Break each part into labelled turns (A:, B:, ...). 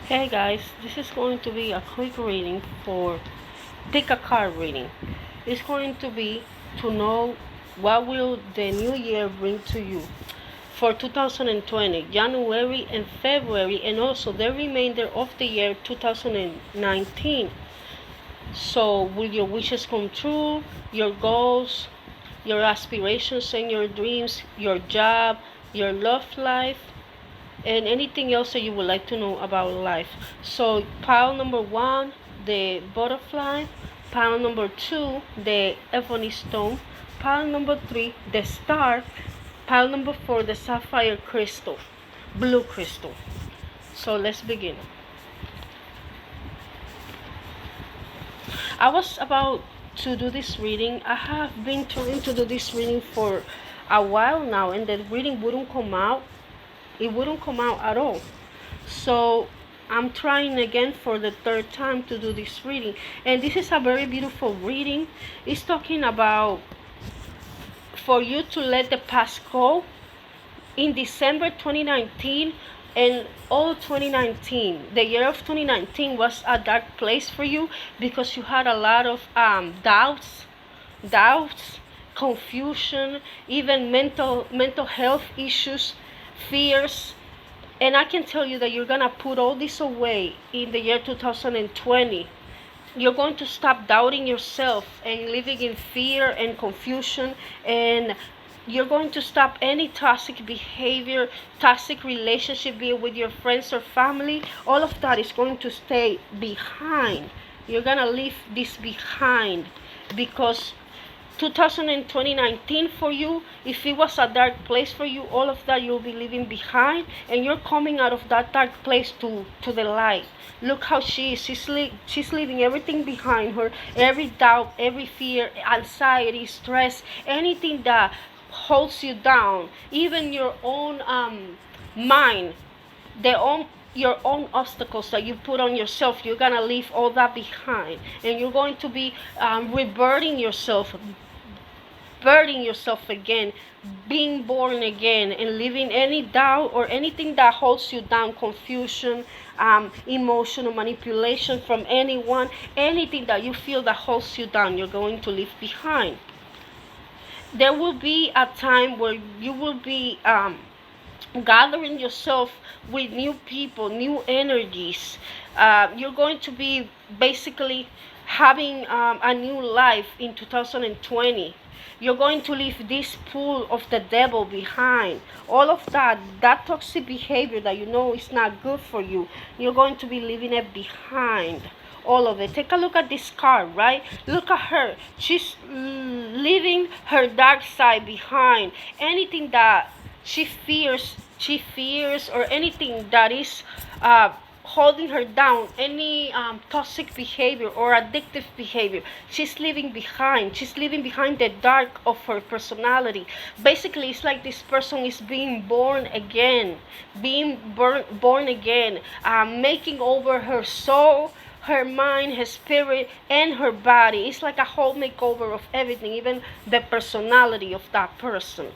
A: Hey guys, this is going to be a quick reading for pick a card reading. It's going to be to know what will the new year bring to you for 2020, January and February, and also the remainder of the year 2019. So will your wishes come true, your goals, your aspirations and your dreams, your job, your love life, and anything else that you would like to know about life. So pile number one, the butterfly. Pile number two, the ebony stone. Pile number three, the star. Pile number four, the sapphire crystal, blue crystal. So let's begin. I was about to do this reading. I have been trying to do this reading for a while now, and the reading wouldn't come out. It wouldn't come out at all. So I'm trying again for the third time to do this reading, and this is a very beautiful reading. It's talking about for you to let the past go. In December 2019 and all 2019, the year of 2019 was a dark place for you because you had a lot of doubts, confusion, even mental health issues, fears. And I can tell you that you're gonna put all this away in the year 2020. You're going to stop doubting yourself and living in fear and confusion, and you're going to stop any toxic behavior, toxic relationship, be it with your friends or family. All of that is going to stay behind. You're gonna leave this behind because 2019 for you, if it was a dark place for you, all of that you'll be leaving behind, and you're coming out of that dark place to the light. Look how she is. She's leaving everything behind her, every doubt, every fear, anxiety, stress, anything that holds you down, even your own mind, your own obstacles that you put on yourself. You're gonna leave all that behind, and you're going to be rebirthing yourself, birthing yourself again, being born again, and leaving any doubt or anything that holds you down, confusion, emotional manipulation from anyone, anything that you feel that holds you down, you're going to leave behind. There will be a time where you will be gathering yourself with new people, new energies. You're going to be basically having a new life in 2020. You're going to leave this pool of the devil behind. All of that toxic behavior that you know is not good for you, you're going to be leaving it behind. All of it. Take a look at this card, right? Look at her. She's leaving her dark side behind. Anything that she fears, or anything that is holding her down, any toxic behavior or addictive behavior, she's leaving behind. She's leaving behind the dark of her personality. Basically, it's like this person is being born again, born again, making over her soul, her mind, her spirit, and her body. It's like a whole makeover of everything, even the personality of that person.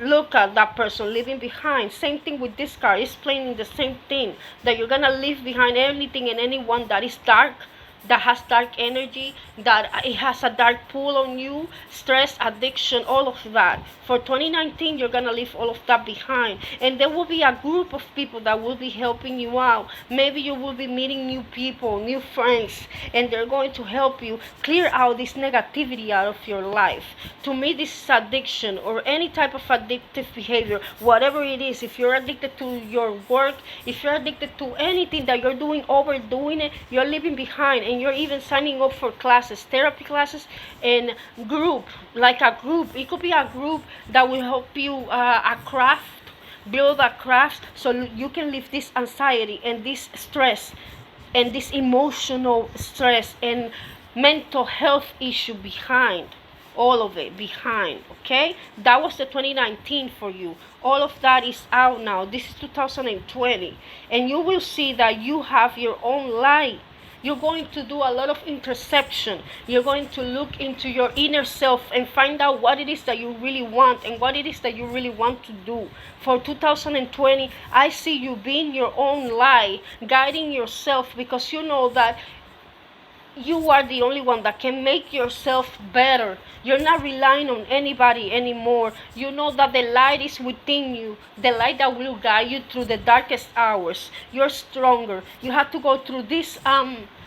A: Look at that person leaving behind. Same thing with this card. It's explaining the same thing, that you're gonna leave behind anything and anyone that is dark, that has dark energy, that it has a dark pull on you, stress, addiction, all of that. For 2019, you're gonna leave all of that behind, and there will be a group of people that will be helping you out. Maybe you will be meeting new people, new friends, and they're going to help you clear out this negativity out of your life. To me, this is addiction or any type of addictive behavior, whatever it is. If you're addicted to your work, if you're addicted to anything that you're doing, overdoing it, you're leaving behind, and you're even signing up for classes, therapy classes, and group, like a group. It could be a group that will help you build a craft, so you can leave this anxiety and this stress and this emotional stress and mental health issue behind. All of it behind. Okay, that was the 2019 for you. All of that is out now. This is 2020, and you will see that you have your own light. You're going to do a lot of interception. You're going to look into your inner self and find out what it is that you really want and what it is that you really want to do. For 2020, I see you being your own light, guiding yourself, because you know that you are the only one that can make yourself better. You're not relying on anybody anymore. You know that the light is within you, the light that will guide you through the darkest hours. You're stronger. You have to go through this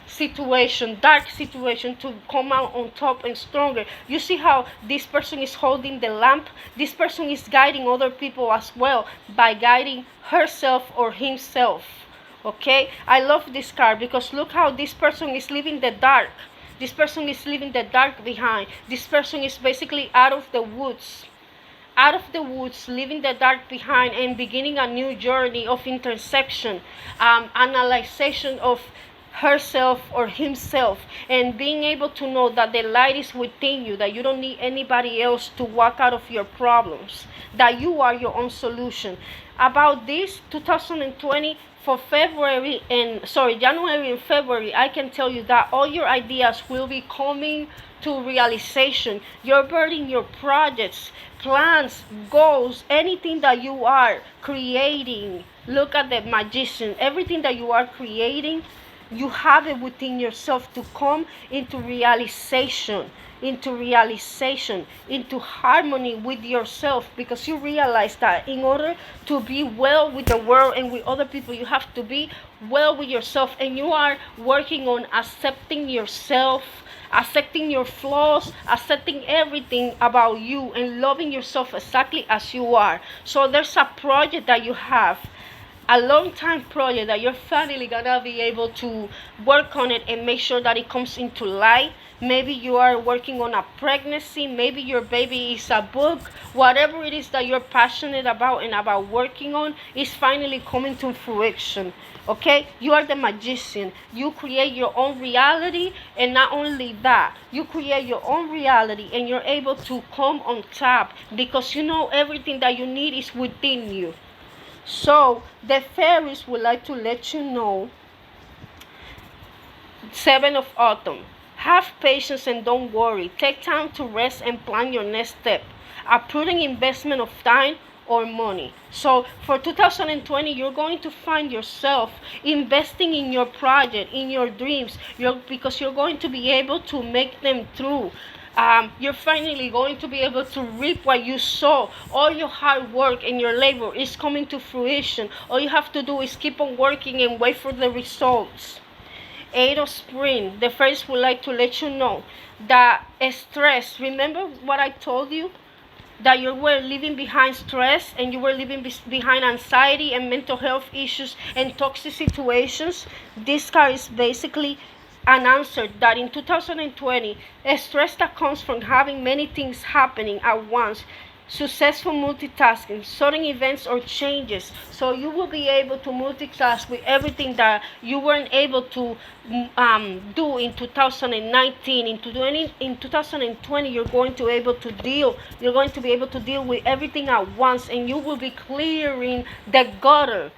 A: situation, dark situation, to come out on top and stronger. You see how this person is holding the lamp? This person is guiding other people as well by guiding herself or himself. Okay, I love this card because look how this person is leaving the dark. This person is leaving the dark behind. This person is basically out of the woods, leaving the dark behind and beginning a new journey of interception, analyzation of herself or himself, and being able to know that the light is within you, that you don't need anybody else to walk out of your problems, that you are your own solution. About this 2020, for January and February, I can tell you that all your ideas will be coming to realization. You're burning your projects, plans, goals, anything that you are creating. Look at the magician. Everything that you are creating, you have it within yourself to come into realization, into harmony with yourself, because you realize that in order to be well with the world and with other people, you have to be well with yourself, and you are working on accepting yourself, accepting your flaws, accepting everything about you, and loving yourself exactly as you are. So there's a project that you have, a long time project, that you're finally gonna be able to work on it and make sure that it comes into light. Maybe you are working on a pregnancy, maybe your baby is a book, whatever it is that you're passionate about and about working on is finally coming to fruition. Okay, you are the magician. You create your own reality, and not only that, you create your own reality and you're able to come on top because you know everything that you need is within you. So the fairies would like to let you know, 7 of autumn. Have patience and don't worry. Take time to rest and plan your next step. A prudent investment of time or money. So for 2020, you're going to find yourself investing in your project, in your dreams, because you're going to be able to make them through. You're finally going to be able to reap what you sow. All your hard work and your labor is coming to fruition. All you have to do is keep on working and wait for the results. 8 of spring, the fairies would like to let you know that stress, remember what I told you? That you were leaving behind stress and you were leaving behind anxiety and mental health issues and toxic situations. This card is basically an answer that in 2020, a stress that comes from having many things happening at once, successful multitasking, sudden events or changes. So you will be able to multitask with everything that you weren't able to do in 2019. In 2020, you're going to be able to deal with everything at once, and you will be clearing the gutter,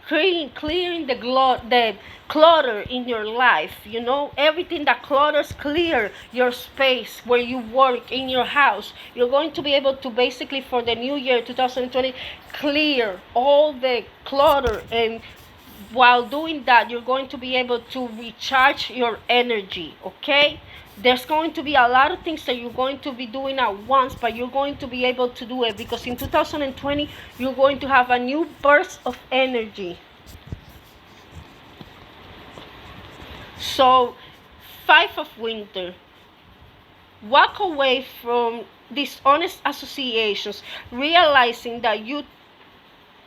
A: clearing the clutter in your life. Everything that clutters, clear your space where you work, in your house. You're going to be able to basically, for the new year 2020, clear all the clutter, and while doing that, you're going to be able to recharge your energy. Okay, there's going to be a lot of things that you're going to be doing at once, but you're going to be able to do it because in 2020 you're going to have a new burst of energy. So 5 of winter, walk away from dishonest associations, realizing that you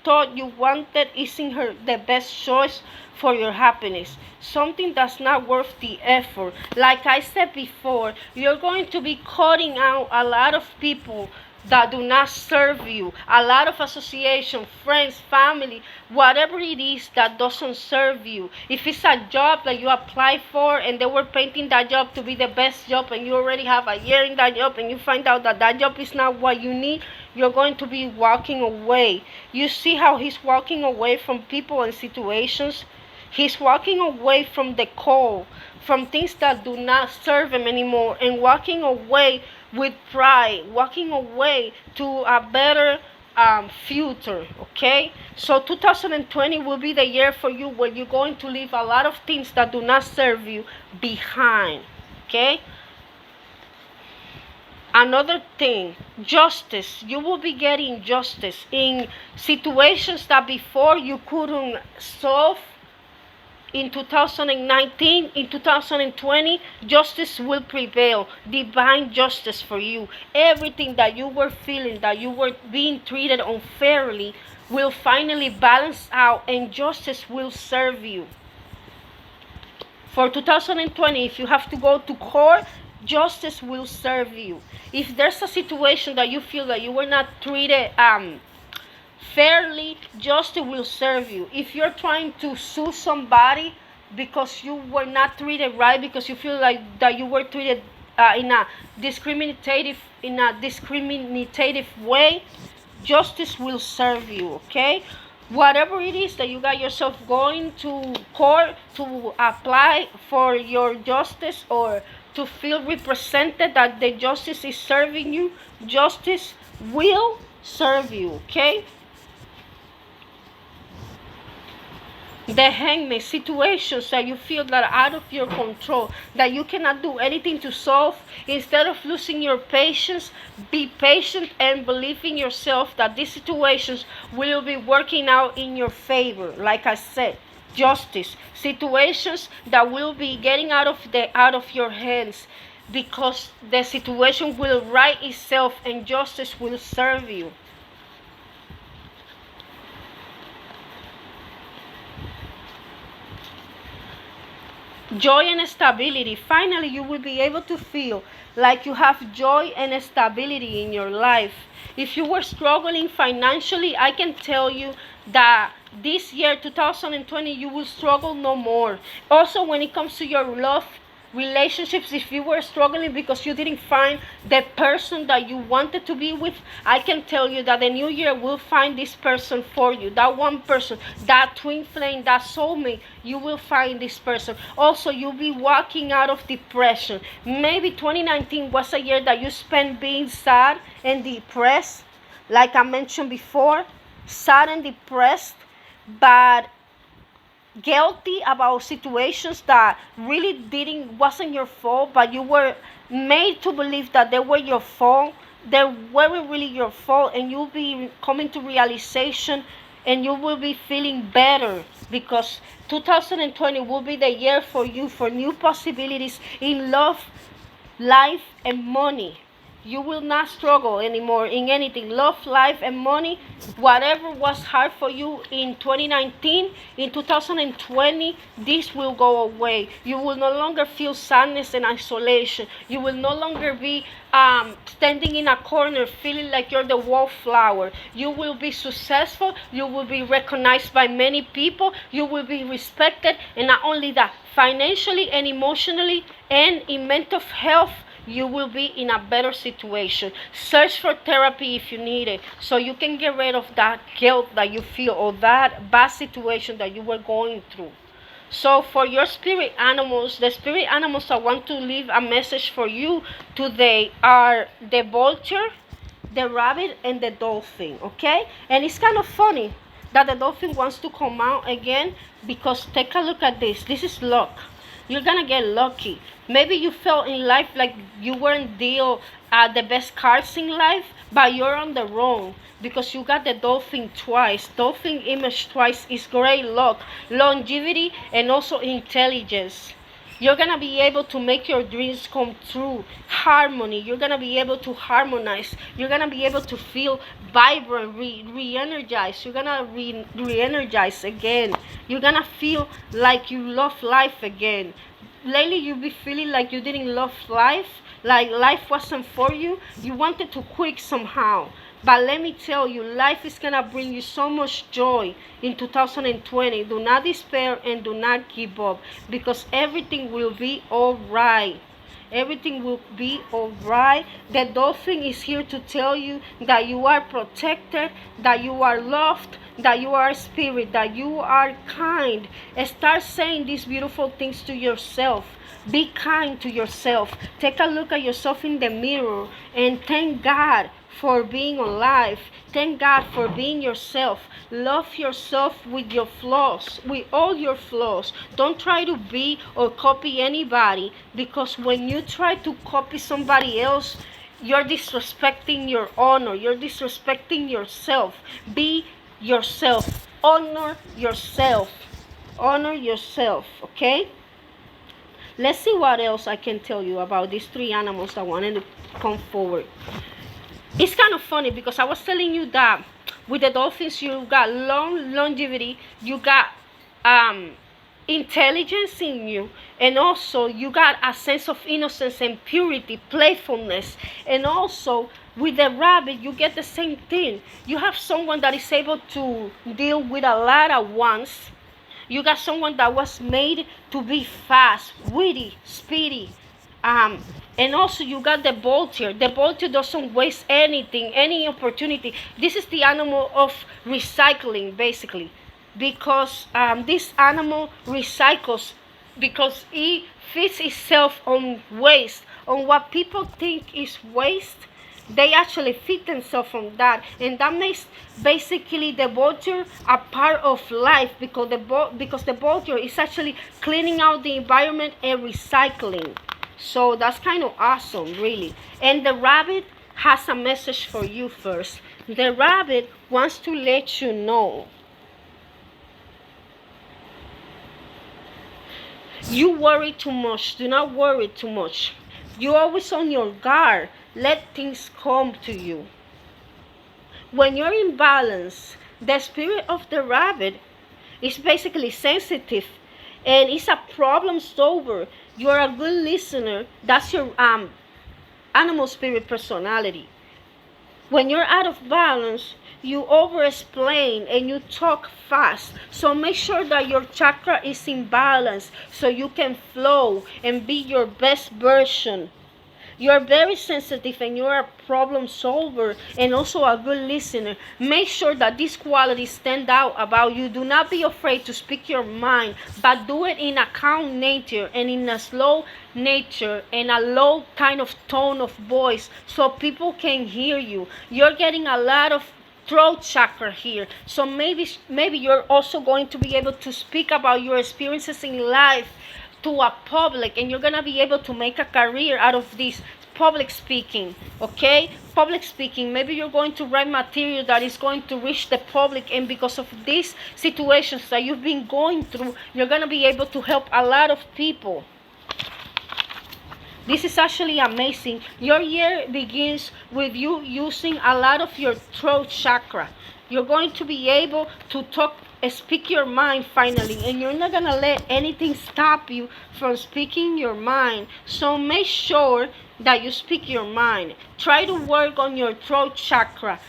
A: thought you wanted isn't the best choice for your happiness. Something that's not worth the effort. Like I said before, you're going to be cutting out a lot of people that do not serve you, a lot of association, friends, family, whatever it is that doesn't serve you. If it's a job that you apply for and they were painting that job to be the best job and you already have a year in that job and you find out that that job is not what you need, you're going to be walking away. You see how he's walking away from people and situations? He's walking away from the cold, from things that do not serve him anymore, and walking away with pride, walking away to a better future. Okay, so 2020 will be the year for you where you're going to leave a lot of things that do not serve you behind. Okay. Another thing, justice. You will be getting justice in situations that before you couldn't solve. In 2019, in 2020, justice will prevail. Divine justice for you. Everything that you were feeling, that you were being treated unfairly, will finally balance out, and justice will serve you. For 2020, if you have to go to court, justice will serve you. If there's a situation that you feel that you were not treated fairly, justice will serve you. If you're trying to sue somebody because you were not treated right, because you feel like that you were treated in a discriminative way, justice will serve you. Okay, whatever it is that you got yourself going to court to apply for your justice, or to feel represented that the justice is serving you, justice will serve you. Okay. The hangman, situations that you feel that are out of your control, that you cannot do anything to solve. Instead of losing your patience, be patient and believe in yourself that these situations will be working out in your favor. Like I said, justice, situations that will be getting out of your hands, because the situation will right itself and justice will serve you. Joy and stability. Finally, you will be able to feel like you have joy and stability in your life. If you were struggling financially, I can tell you that this year, 2020, you will struggle no more. Also, when it comes to your love relationships, if you were struggling because you didn't find the person that you wanted to be with, I can tell you that the new year will find this person for you. That one person, that twin flame, that soulmate, you will find this person. Also, you'll be walking out of depression. Maybe 2019 was a year that you spent being sad and depressed, like I mentioned before, sad and depressed, but guilty about situations that really wasn't your fault, but you were made to believe that they were your fault. They weren't really your fault, and you'll be coming to realization, and you will be feeling better, because 2020 will be the year for you for new possibilities in love, life, and money. You will not struggle anymore in anything. Love, life, and money. Whatever was hard for you in 2019, in 2020, this will go away. You will no longer feel sadness and isolation. You will no longer be standing in a corner feeling like you're the wallflower. You will be successful. You will be recognized by many people. You will be respected. And not only that, financially and emotionally and in mental health, you will be in a better situation. Search for therapy if you need it, so you can get rid of that guilt that you feel, or that bad situation that you were going through. So for your spirit animals, the spirit animals I want to leave a message for you today are the vulture, the rabbit, and the dolphin. Okay, and it's kind of funny that the dolphin wants to come out again, because take a look at this. This is luck. You're gonna get lucky. Maybe you felt in life like you weren't deal the best cards in life, but you're on the wrong, because you got the dolphin twice. Dolphin image twice is great luck, longevity, and also intelligence. You're gonna be able to make your dreams come true. Harmony. You're gonna be able to harmonize. You're gonna be able to feel vibrant, re-energized. You're gonna re-energize again. You're gonna feel like you love life again. Lately, you'll be feeling like you didn't love life, like life wasn't for you. You wanted to quit somehow. But let me tell you, life is going to bring you so much joy in 2020. Do not despair and do not give up, because everything will be all right. Everything will be all right. The dolphin is here to tell you that you are protected, that you are loved, that you are a spirit, that you are kind. And start saying these beautiful things to yourself. Be kind to yourself. Take a look at yourself in the mirror and thank God for being alive. Thank God for being yourself. Love yourself with your flaws, with all your flaws. Don't try to be or copy anybody, because when you try to copy somebody else, you're disrespecting your honor. You're disrespecting yourself. Be yourself. Honor yourself. Honor yourself, okay? Let's see what else I can tell you about these three animals that wanted to come forward. It's kind of funny because I was telling you that with the dolphins you got longevity, you got intelligence in you, and also you got a sense of innocence and purity, playfulness. And also with the rabbit you get the same thing. You have someone that is able to deal with a lot at once. You got someone that was made to be fast, witty, speedy. And also you got the vulture. The vulture doesn't waste anything, any opportunity. This is the animal of recycling, basically. Because this animal recycles, because it feeds itself on waste, on what people think is waste. They actually feed themselves on that, and that makes basically the vulture a part of life, because the vulture is actually cleaning out the environment and recycling. So that's kind of awesome, really. And the rabbit has a message for you first. The rabbit wants to let you know you worry too much. Do not worry too much. You're always on your guard. Let things come to you. When you're in balance, the spirit of the rabbit is basically sensitive and it's a problem solver. You're a good listener. That's your animal spirit personality. When you're out of balance, you over-explain and you talk fast. So make sure that your chakra is in balance so you can flow and be your best version. You're very sensitive and you're a problem solver and also a good listener. Make sure that these qualities stand out about you. Do not be afraid to speak your mind, but do it in a calm nature and in a slow nature and a low kind of tone of voice so people can hear you. You're getting a lot of throat chakra here, so maybe you're also going to be able to speak about your experiences in life to a public, and you're gonna be able to make a career out of this public speaking. Okay, public speaking. Maybe you're going to write material that is going to reach the public, and because of these situations that you've been going through, you're gonna be able to help a lot of people. This is actually amazing. Your year begins with you using a lot of your throat chakra. You're going to be able to talk, speak your mind finally, and you're not gonna let anything stop you from speaking your mind. So make sure that you speak your mind. Try to work on your throat chakra.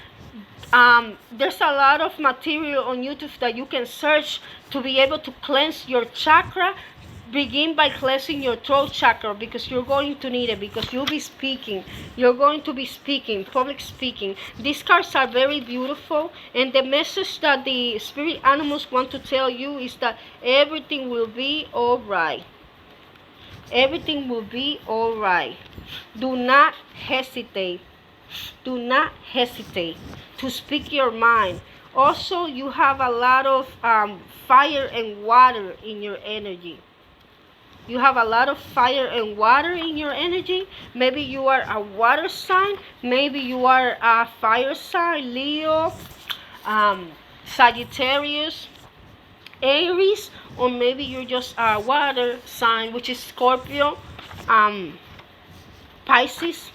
A: There's a lot of material on YouTube that you can search to be able to cleanse your chakra. Begin by cleansing your throat chakra, because you're going to need it, because you'll be speaking. You're going to be speaking, public speaking. These cards are very beautiful, and the message that the spirit animals want to tell you is that everything will be all right. Everything will be all right. Do not hesitate. Do not hesitate to speak your mind. Also, you have a lot of fire and water in your energy. You have a lot of fire and water in your energy. Maybe you are a water sign. Maybe you are a fire sign, Leo, Sagittarius, Aries, or maybe you're just a water sign, which is Scorpio, Pisces,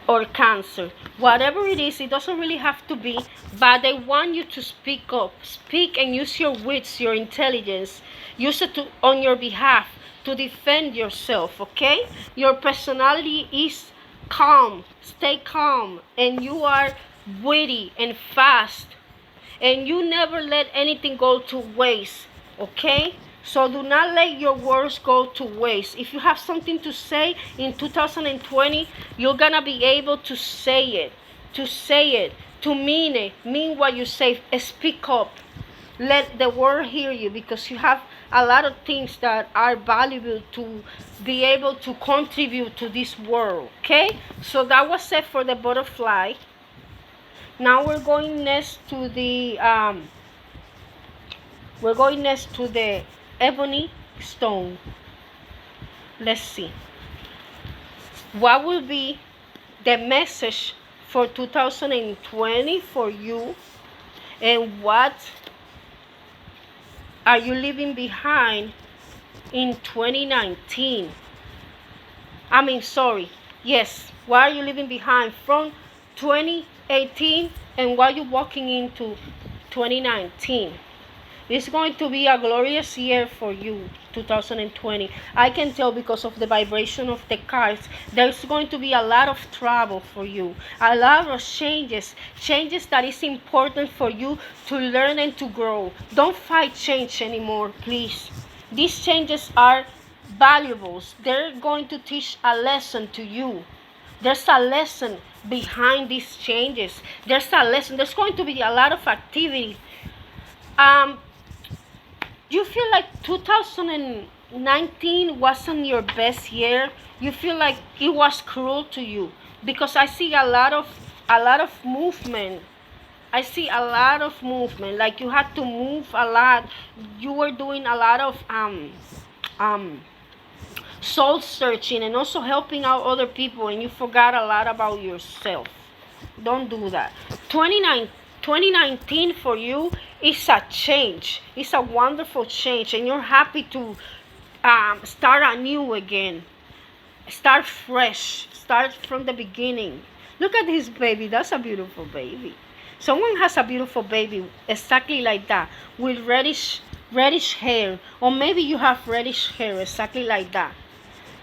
A: or Cancer. Whatever it is, it doesn't really have to be, but they want you to speak up. Speak and use your wits, your intelligence. Use it on your behalf to defend yourself, okay? Your personality is calm. Stay calm. And you are witty and fast. And you never let anything go to waste, okay? So do not let your words go to waste. If you have something to say in 2020, you're gonna be able to say it. To say it. to mean it. Mean what you say. Speak up. Let the world hear you, because you have a lot of things that are valuable to be able to contribute to this world. Okay? So that was it for the butterfly. Now we're going next to the ebony stone. Let's see. What will be the message for 2020 for you, and what are you leaving behind in 2019? Yes, what are you leaving behind from 2018, and what are you walking into 2019? It's going to be a glorious year for you, 2020. I can tell, because of the vibration of the cards. There's going to be a lot of trouble for you, a lot of changes that is important for you to learn and to grow. Don't fight change anymore, please. These changes are valuable. They're going to teach a lesson to you. There's a lesson behind these changes. There's a lesson. There's going to be a lot of activity. You feel like 2019 wasn't your best year. You feel like it was cruel to you, because I see a lot of movement. I see a lot of movement. Like, you had to move a lot. You were doing a lot of soul searching, and also helping out other people, and you forgot a lot about yourself. Don't do that. 2019 for you is a change. It's a wonderful change, and you're happy to start anew again. Start fresh. Start from the beginning. Look at this baby. That's a beautiful baby. Someone has a beautiful baby exactly like that, with reddish hair, or maybe you have reddish hair exactly like that.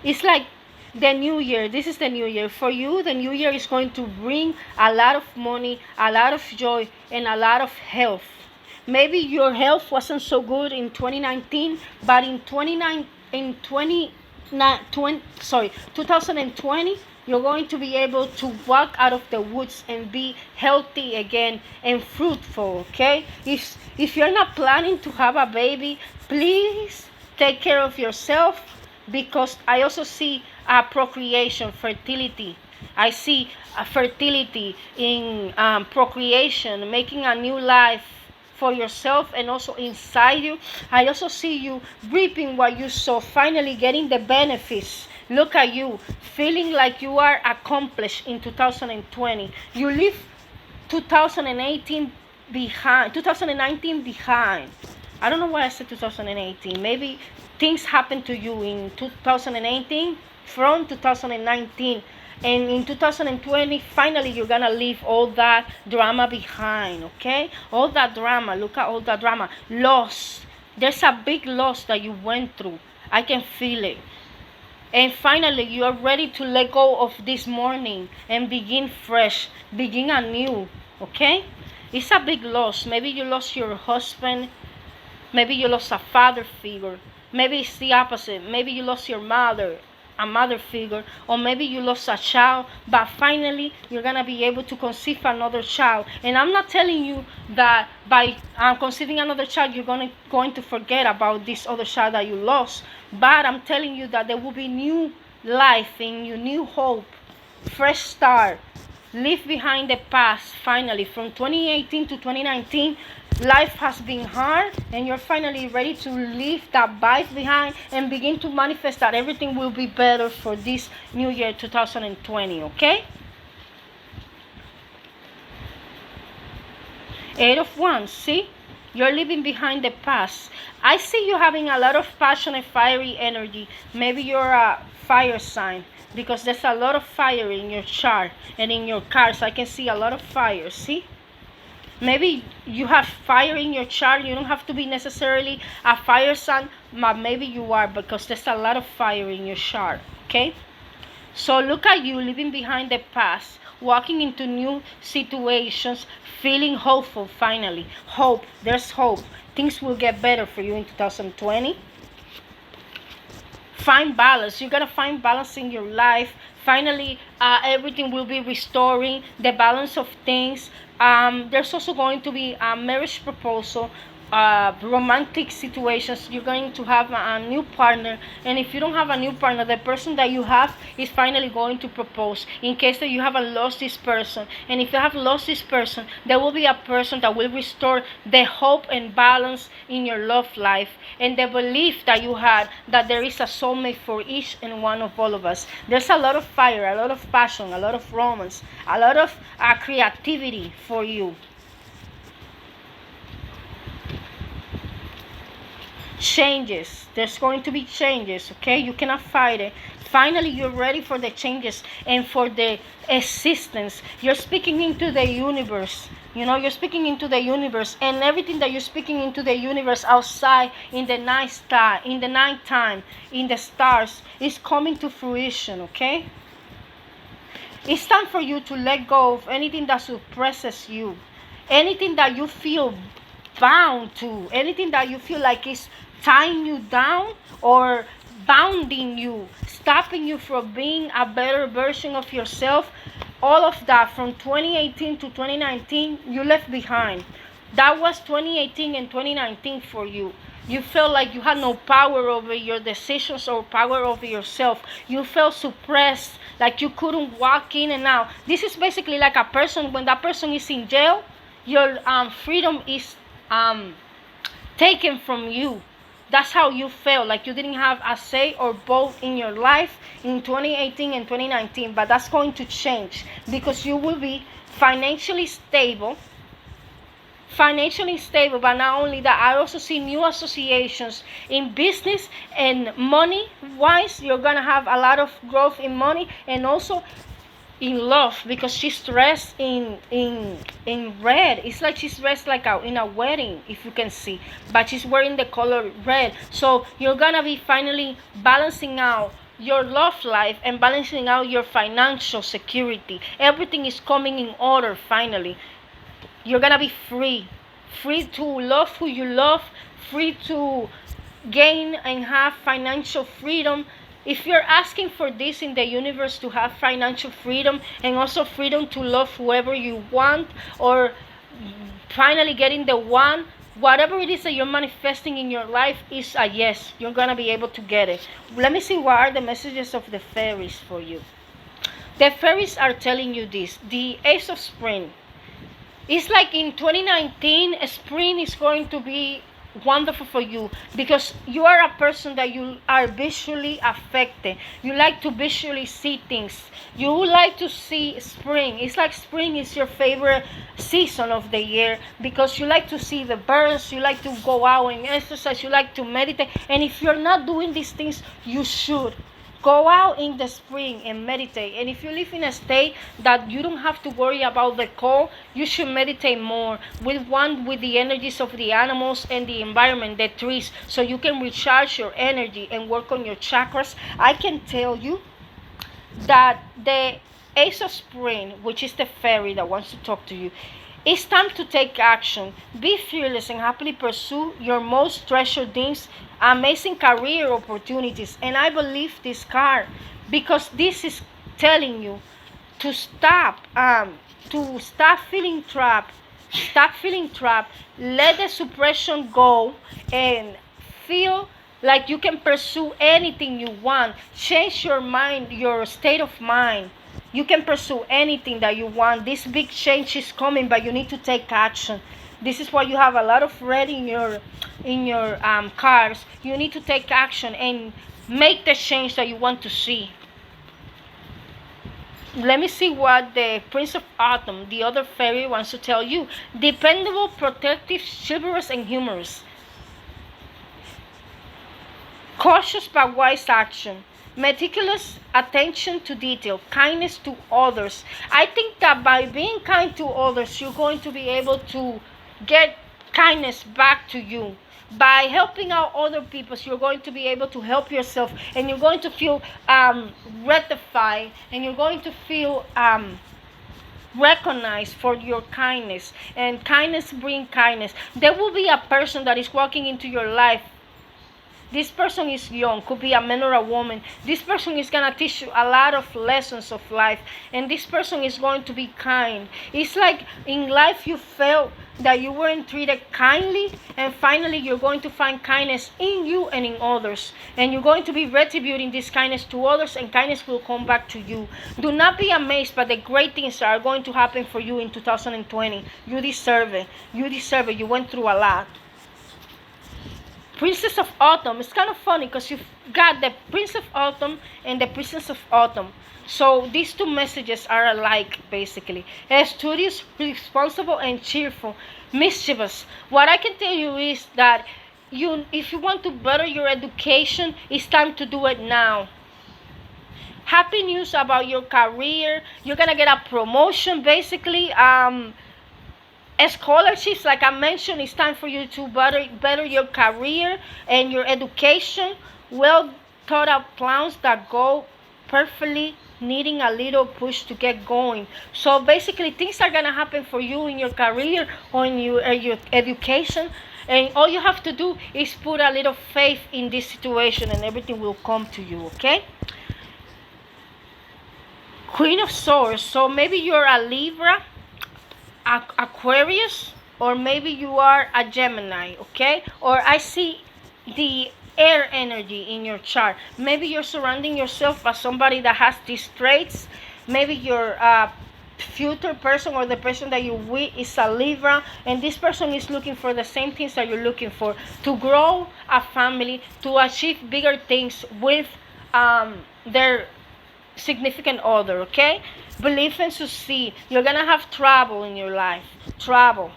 A: It's like the new year. This is the new year for you. The new year is going to bring a lot of money, a lot of joy, and a lot of health. Maybe your health wasn't so good in 2019, but in 2020, you're going to be able to walk out of the woods and be healthy again and fruitful. Okay? If you're not planning to have a baby, please take care of yourself, because I also see procreation, fertility. I see fertility in procreation, making a new life for yourself and also inside you. I also see you reaping what you sow, finally getting the benefits. Look at you, feeling like you are accomplished in 2020. You leave 2018 behind, 2019 behind. I don't know why I said 2018. Maybe things happened to you in 2018 from 2019. And in 2020, finally, you're going to leave all that drama behind, okay? All that drama. Look at all that drama. Loss. There's a big loss that you went through. I can feel it. And finally, you are ready to let go of this morning and begin fresh. Begin anew, okay? It's a big loss. Maybe you lost your husband. Maybe you lost a father figure. Maybe it's the opposite. Maybe you lost your mother, a mother figure, or maybe you lost a child, but finally you're going to be able to conceive another child. And I'm not telling you that by conceiving another child you're going to forget about this other child that you lost, but I'm telling you that there will be new life in you, new hope, fresh start. Leave behind the past. Finally, from 2018 to 2019, life has been hard, and you're finally ready to leave that vibe behind and begin to manifest that everything will be better for this new year 2020, okay? 8 of Wands, see? You're leaving behind the past. I see you having a lot of passion and fiery energy. Maybe you're a fire sign, because there's a lot of fire in your chart and in your cards. I can see a lot of fire, see? Maybe you have fire in your chart. You don't have to be necessarily a fire sign, but maybe you are, because there's a lot of fire in your chart, okay? So look at you leaving behind the past, walking into new situations, feeling hopeful finally. Hope, there's hope. Things will get better for you in 2020. Find balance. You're gonna find balance in your life. Finally, everything will be restoring the balance of things. There's also going to be a marriage proposal, romantic situations. You're going to have a new partner, and if you don't have a new partner, the person that you have is finally going to propose. In case that you haven't lost this person, and if you have lost this person, there will be a person that will restore the hope and balance in your love life, and the belief that you had that there is a soulmate for each and one of all of us. There's a lot of fire, a lot of passion, a lot of romance, a lot of creativity for you. Changes. There's going to be changes, okay? You cannot fight it. Finally, you're ready for the changes and for the existence. You're speaking into the universe. You're speaking into the universe, and everything that you're speaking into the universe outside in the night sky, in the nighttime, in the stars, is coming to fruition, okay? It's time for you to let go of anything that suppresses you, anything that you feel bound to, anything that you feel like is tying you down or bounding you, stopping you from being a better version of yourself. All of that from 2018 to 2019, you left behind. That was 2018 and 2019 for you. You felt like you had no power over your decisions or power over yourself. You felt suppressed, like you couldn't walk in and out. This is basically like a person, when that person is in jail, your freedom is taken from you. That's how you felt, like you didn't have a say or vote in your life in 2018 and 2019. But that's going to change because you will be financially stable. But not only that, I also see new associations in business and money wise. You're gonna have a lot of growth in money and also in love, because she's dressed in red. It's like she's dressed like in a wedding, if you can see, but she's wearing the color red. So you're gonna be finally balancing out your love life and balancing out your financial security. Everything is coming in order finally. You're gonna be free to love who you love, free to gain and have financial freedom. If you're asking for this in the universe, to have financial freedom and also freedom to love whoever you want, or finally getting the one, whatever it is that you're manifesting in your life is a yes. You're gonna be able to get it. Let me see what are the messages of the fairies for you. The fairies are telling you this. The Ace of Spring. It's like in 2019, spring is going to be wonderful for you because you are a person that you are visually affected. You like to visually see things. You like to see spring. It's like spring is your favorite season of the year because you like to see the birds. You like to go out and exercise. You like to meditate. And if you're not doing these things, you should. Go out in the spring and meditate. And if you live in a state that you don't have to worry about the cold, you should meditate more with the energies of the animals and the environment, the trees, so you can recharge your energy and work on your chakras. I can tell you that the Ace of Spring, which is the fairy that wants to talk to you, it's time to take action. Be fearless and happily pursue your most treasured dreams, amazing career opportunities. And I believe this card because this is telling you to stop feeling trapped. Stop feeling trapped. Let the suppression go and feel like you can pursue anything you want. Change your mind, your state of mind. You can pursue anything that you want. This big change is coming, but you need to take action. This is why you have a lot of red in your cards. You need to take action and make the change that you want to see. Let me see what the Prince of Autumn, the other fairy, wants to tell you. Dependable, protective, chivalrous, and humorous. Cautious but wise action. Meticulous attention to detail. Kindness to others. I think that by being kind to others, you're going to be able to get kindness back to you. By helping out other people, you're going to be able to help yourself, and you're going to feel rectified, and you're going to feel recognized for your kindness. And kindness brings kindness. There will be a person that is walking into your life This person is young, could be a man or a woman. This person is gonna teach you a lot of lessons of life, and this person is going to be kind. It's like in life you felt that you weren't treated kindly, and finally you're going to find kindness in you and in others, and you're going to be retributing this kindness to others, and kindness will come back to you. Do not be amazed by the great things that are going to happen for you in 2020. You deserve it. You deserve it. You went through a lot. Princess of Autumn. It's kind of funny because you've got the Prince of Autumn and the Princess of Autumn. So these two messages are alike, basically. Studious, responsible, and cheerful. Mischievous. What I can tell you is that if you want to better your education, it's time to do it now. Happy news about your career. You're gonna get a promotion, basically. Scholarships, like I mentioned, it's time for you to better your career and your education. Well thought out plans that go perfectly, needing a little push to get going. So basically things are gonna happen for you in your career or in your education, and all you have to do is put a little faith in this situation and everything will come to you. Okay. Queen of Swords. So maybe you're a Libra, Aquarius, or maybe you are a Gemini, okay? Or I see the air energy in your chart. Maybe you're surrounding yourself by somebody that has these traits. Maybe your future person or the person that you're with is a Libra, and this person is looking for the same things that you're looking for, to grow a family, to achieve bigger things with their significant other, okay? Believe and succeed. You're gonna have trouble in your life. Trouble.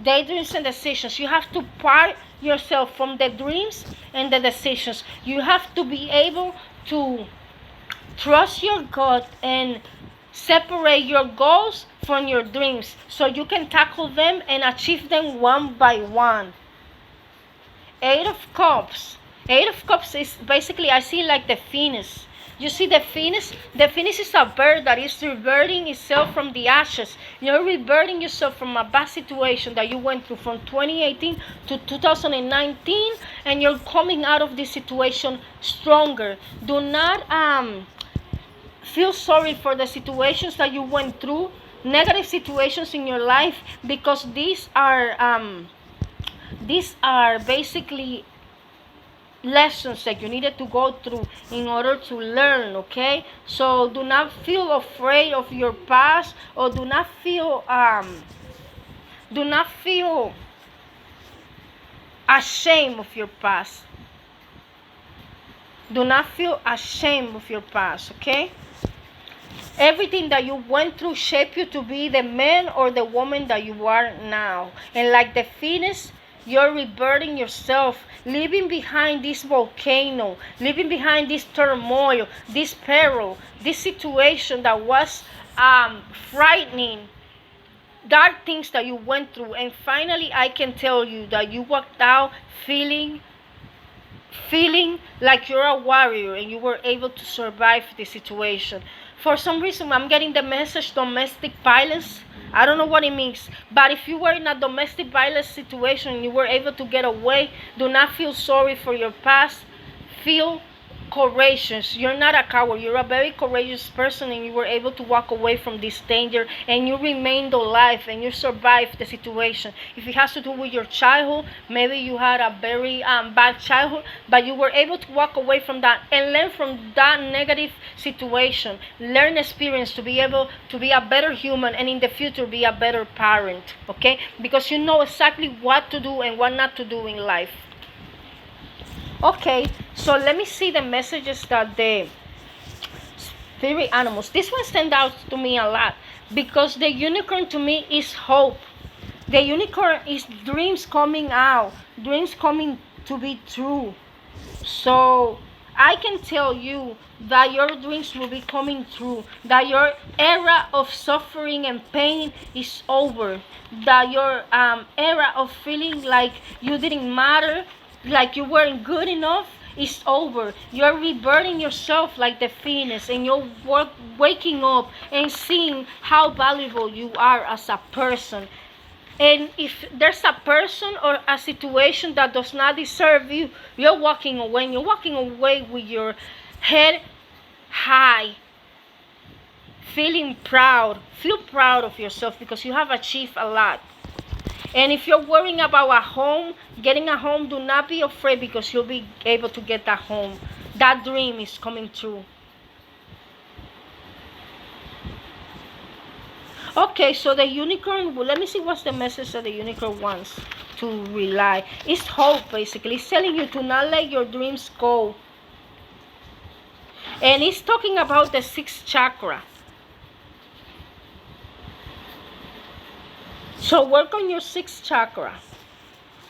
A: Daydreams and decisions. You have to part yourself from the dreams and the decisions. You have to be able to trust your gut and separate your goals from your dreams so you can tackle them and achieve them one by one. Eight of Cups. Eight of Cups is basically, I see like the Phoenix. You see the Phoenix? The Phoenix is a bird that is rebirthing itself from the ashes. You're rebirthing yourself from a bad situation that you went through from 2018 to 2019, and you're coming out of this situation stronger. Do not feel sorry for the situations that you went through, negative situations in your life, because these are basically lessons that you needed to go through in order to learn, okay? So do not feel afraid of your past, or do not feel ashamed of your past. Do not feel ashamed of your past, okay? Everything that you went through shaped you to be the man or the woman that you are now. And like the Phoenix, you're rebirthing yourself, leaving behind this volcano, leaving behind this turmoil, this peril, this situation that was frightening, dark things that you went through. And finally, I can tell you that you walked out feeling like you're a warrior and you were able to survive the situation. For some reason, I'm getting the message domestic violence. I don't know what it means, but if you were in a domestic violence situation and you were able to get away, do not feel sorry for your past. Feel courageous. You're not a coward. You're a very courageous person, and you were able to walk away from this danger, and you remained alive and you survived the situation. If it has to do with your childhood, maybe you had a very bad childhood, but you were able to walk away from that and learn from that negative situation. Learn experience to be able to be a better human, and in the future be a better parent, okay? Because you know exactly what to do and what not to do in life. Okay, so let me see the messages that the spirit animals. This one stands out to me a lot because the unicorn to me is hope. The unicorn is dreams coming out, dreams coming to be true. So I can tell you that your dreams will be coming true, that your era of suffering and pain is over, that your era of feeling like you didn't matter, like you weren't good enough, is over. You're rebirthing yourself like the Phoenix, and you're waking up and seeing how valuable you are as a person. And if there's a person or a situation that does not deserve you, you're walking away. And you're walking away with your head high, feeling proud. Feel proud of yourself because you have achieved a lot. And if you're worrying about a home, getting a home, do not be afraid because you'll be able to get that home. That dream is coming true. Okay, so the unicorn, well, let me see what's the message that the unicorn wants to rely. It's hope, basically. It's telling you to not let your dreams go. And it's talking about the sixth chakra. So work on your sixth chakra.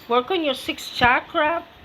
A: Work on your sixth chakra.